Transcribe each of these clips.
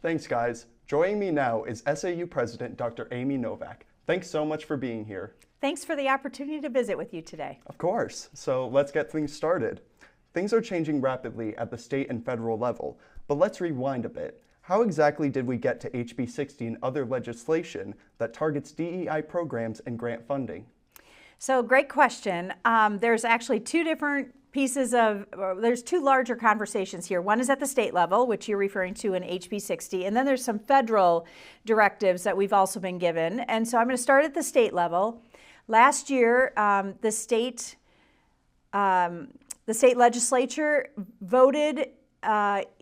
Thanks, guys. Joining me now is SAU President Dr. Amy Novak. Thanks so much for being here. Thanks for the opportunity to visit with you today. Of course. So let's get things started. Things are changing rapidly at the state and federal level, but let's rewind a bit. How exactly did we get to HB 60 and other legislation that targets DEI programs and grant funding? So great question. There's actually two larger conversations here. One is at the state level, which you're referring to in HB 60, and then there's some federal directives that we've also been given. And so I'm going to start at the state level. Last year, the state legislature voted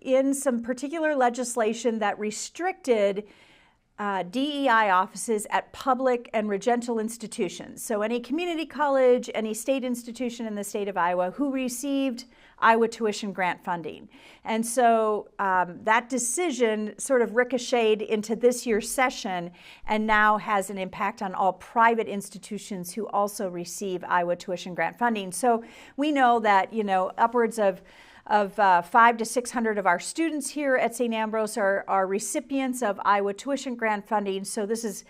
in some particular legislation that restricted DEI offices at public and regental institutions. So any community college, any state institution in the state of Iowa who received Iowa tuition grant funding. And so that decision sort of ricocheted into this year's session and now has an impact on all private institutions who also receive Iowa tuition grant funding. So we know that, upwards of 500 to 600 of our students here at St. Ambrose are recipients of Iowa tuition grant funding, so this is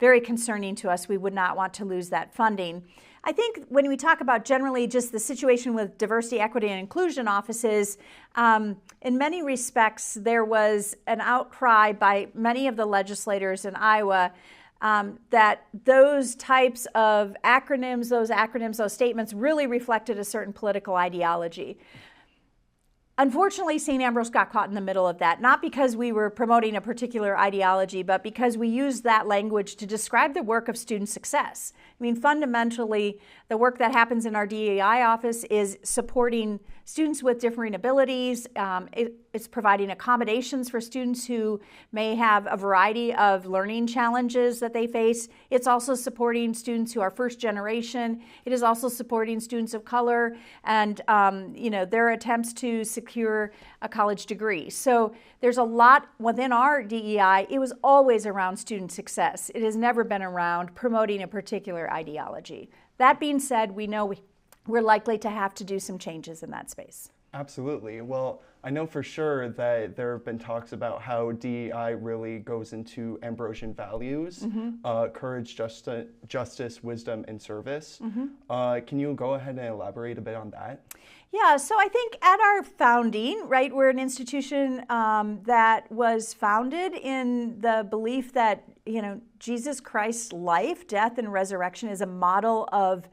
very concerning to us. We would not want to lose that funding. I think when we talk about generally just the situation with diversity, equity, and inclusion offices, in many respects there was an outcry by many of the legislators in Iowa that those types of acronyms, those statements really reflected a certain political ideology. Unfortunately, St. Ambrose got caught in the middle of that, not because we were promoting a particular ideology, but because we used that language to describe the work of student success. I mean, fundamentally, the work that happens in our DEI office is supporting students with differing abilities. It's providing accommodations for students who may have a variety of learning challenges that they face. It's also supporting students who are first generation. It is also supporting students of color and their attempts to secure a college degree. So there's a lot within our DEI. It was always around student success. It has never been around promoting a particular ideology. That being said, we know we're likely to have to do some changes in that space. Absolutely. Well, I know for sure that there have been talks about how DEI really goes into Ambrosian values, courage, justice, wisdom, and service. Can you go ahead and elaborate a bit on that? Yeah, so I think at our founding, right, we're an institution that was founded in the belief that, Jesus Christ's life, death, and resurrection is a model of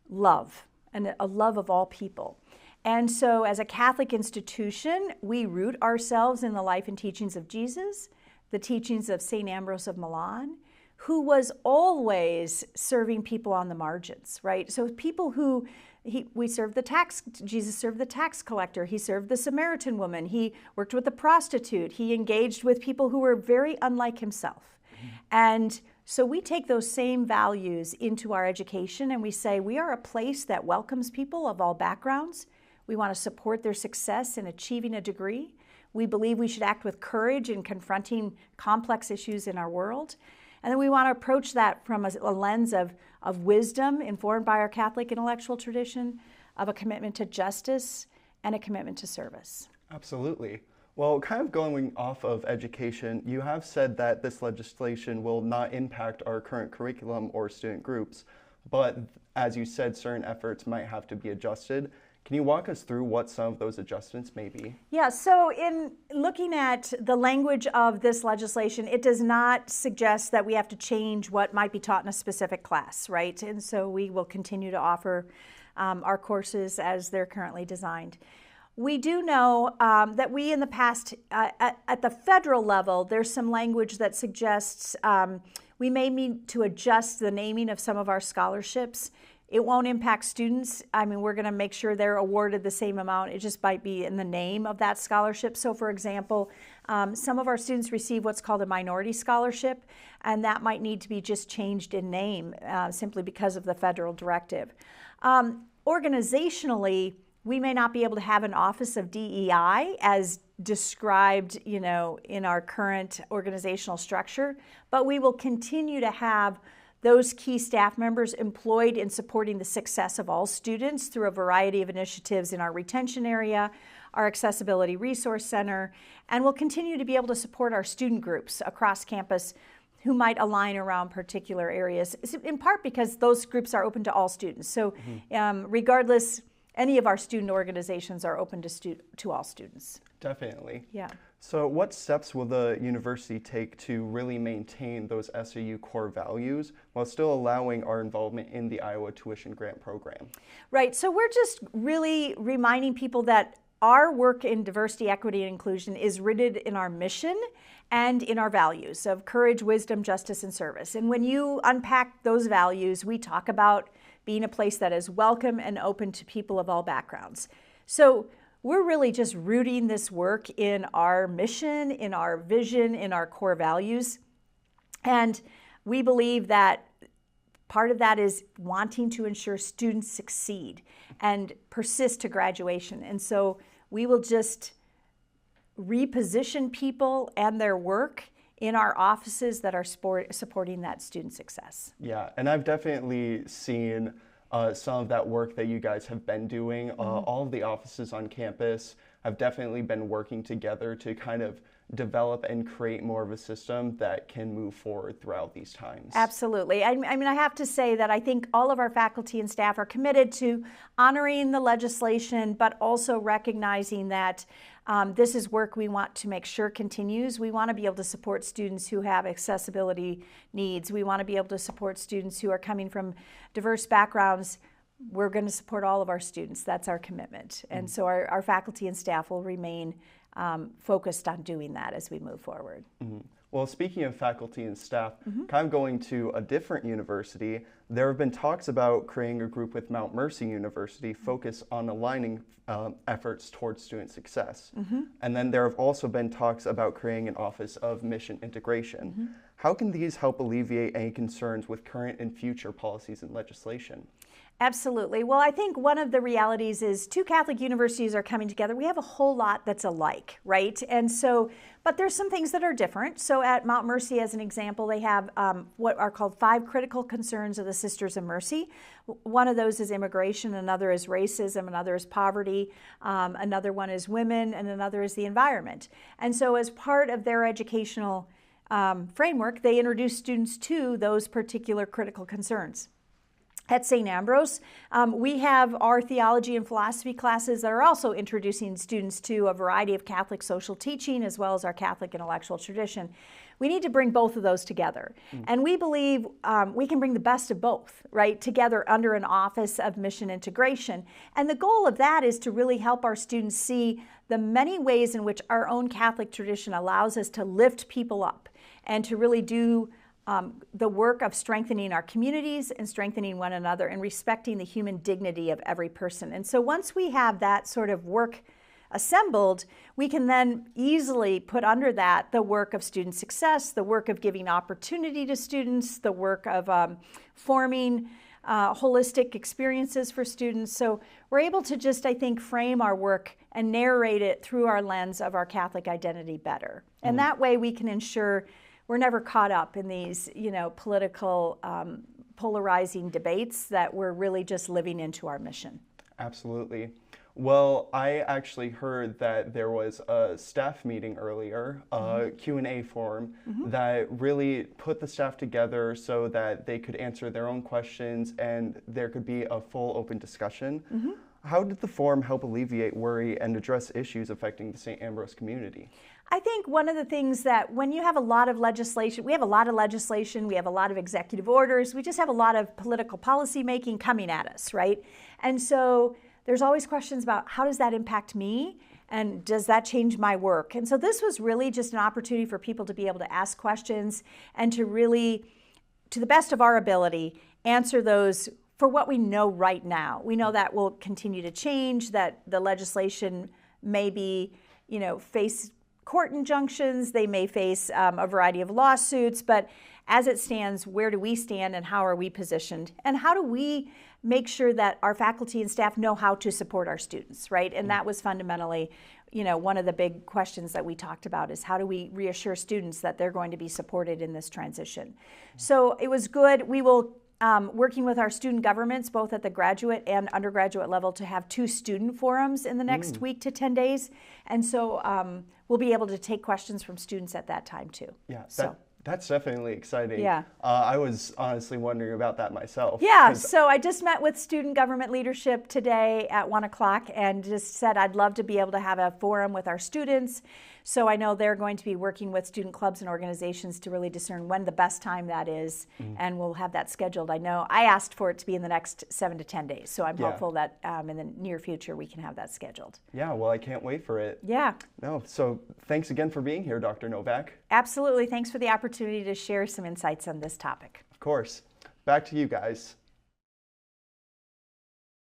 love and a love of all people. And so as a Catholic institution, we root ourselves in the life and teachings of Jesus, the teachings of St. Ambrose of Milan, who was always serving people on the margins, right? So people who Jesus served the tax collector, he served the Samaritan woman, he worked with the prostitute, he engaged with people who were very unlike himself. And so we take those same values into our education and we say we are a place that welcomes people of all backgrounds. We want to support their success in achieving a degree. We believe we should act with courage in confronting complex issues in our world. And then we want to approach that from a lens of wisdom informed by our Catholic intellectual tradition, of a commitment to justice, and a commitment to service. Absolutely. Well, kind of going off of education, you have said that this legislation will not impact our current curriculum or student groups, but as you said, certain efforts might have to be adjusted. Can you walk us through what some of those adjustments may be? Yeah, so in looking at the language of this legislation, it does not suggest that we have to change what might be taught in a specific class, right? And so we will continue to offer our courses as they're currently designed. We do know that we in the past, at the federal level, there's some language that suggests we may need to adjust the naming of some of our scholarships. It won't impact students. I mean, we're going to make sure they're awarded the same amount. It just might be in the name of that scholarship. So, for example, some of our students receive what's called a minority scholarship, and that might need to be just changed in name simply because of the federal directive. Organizationally, we may not be able to have an office of DEI as described, in our current organizational structure, but we will continue to have those key staff members employed in supporting the success of all students through a variety of initiatives in our retention area, our Accessibility Resource Center, and we'll continue to be able to support our student groups across campus who might align around particular areas, in part because those groups are open to all students. So regardless, any of our student organizations are open to all students. Definitely. Yeah. So what steps will the university take to really maintain those SAU core values while still allowing our involvement in the Iowa Tuition Grant Program? Right, so we're just really reminding people that our work in diversity, equity, and inclusion is rooted in our mission and in our values of courage, wisdom, justice, and service. And when you unpack those values, we talk about being a place that is welcome and open to people of all backgrounds. So we're really just rooting this work in our mission, in our vision, in our core values. And we believe that part of that is wanting to ensure students succeed and persist to graduation. And so we will just reposition people and their work in our offices that are supporting that student success. Yeah, and I've definitely seen some of that work that you guys have been doing. All of the offices on campus have definitely been working together to kind of develop and create more of a system that can move forward throughout these times. Absolutely. I mean, I have to say that I think all of our faculty and staff are committed to honoring the legislation, but also recognizing that this is work we want to make sure continues. We want to be able to support students who have accessibility needs. We want to be able to support students who are coming from diverse backgrounds. We're going to support all of our students. That's our commitment. And so our faculty and staff will remain focused on doing that as we move forward. Well, speaking of faculty and staff, kind of going to a different university, there have been talks about creating a group with Mount Mercy University focused on aligning efforts towards student success. And then there have also been talks about creating an Office of Mission Integration. How can these help alleviate any concerns with current and future policies and legislation? Absolutely. Well, I think one of the realities is two Catholic universities are coming together. We have a whole lot that's alike, right? And so, but there's some things that are different. So at Mount Mercy, as an example, they have what are called 5 critical concerns of the Sisters of Mercy. One of those is immigration, another is racism, another is poverty, another one is women, and another is the environment. And so as part of their educational framework, they introduce students to those particular critical concerns. At St. Ambrose, we have our theology and philosophy classes that are also introducing students to a variety of Catholic social teaching as well as our Catholic intellectual tradition. We need to bring both of those together. And we believe we can bring the best of both, right, together under an Office of Mission Integration. And the goal of that is to really help our students see the many ways in which our own Catholic tradition allows us to lift people up and to really do the work of strengthening our communities and strengthening one another and respecting the human dignity of every person. And so once we have that sort of work assembled, we can then easily put under that the work of student success, the work of giving opportunity to students, the work of forming holistic experiences for students. So we're able to just, I think, frame our work and narrate it through our lens of our Catholic identity better. And that way we can ensure we're never caught up in these, political polarizing debates, that we're really just living into our mission. Absolutely. Well, I actually heard that there was a staff meeting earlier, a Q&A forum, that really put the staff together so that they could answer their own questions and there could be a full open discussion. How did the forum help alleviate worry and address issues affecting the St. Ambrose community? I think one of the things that when you have a lot of legislation, we have a lot of legislation, we have a lot of executive orders, we just have a lot of political policy making coming at us, right? And so there's always questions about how does that impact me and does that change my work? And so this was really just an opportunity for people to be able to ask questions and to really, to the best of our ability, answer those for what we know right now. We know that will continue to change, that the legislation may be, face court injunctions, they may face a variety of lawsuits, but as it stands, where do we stand and how are we positioned? And how do we make sure that our faculty and staff know how to support our students, right? And that was fundamentally, one of the big questions that we talked about is how do we reassure students that they're going to be supported in this transition? So it was good. We will working with our student governments, both at the graduate and undergraduate level, to have 2 student forums in the next week to 10 days. And so we'll be able to take questions from students at that time too. Yeah, that's definitely exciting. Yeah. I was honestly wondering about that myself. Yeah, so I just met with student government leadership today at 1 o'clock and just said I'd love to be able to have a forum with our students. So I know they're going to be working with student clubs and organizations to really discern when the best time that is, and we'll have that scheduled. I know I asked for it to be in the next 7 to 10 days, so I'm hopeful that in the near future we can have that scheduled. Yeah, well, I can't wait for it. Yeah. No, so thanks again for being here, Dr. Novak. Absolutely. Thanks for the opportunity to share some insights on this topic. Of course. Back to you guys.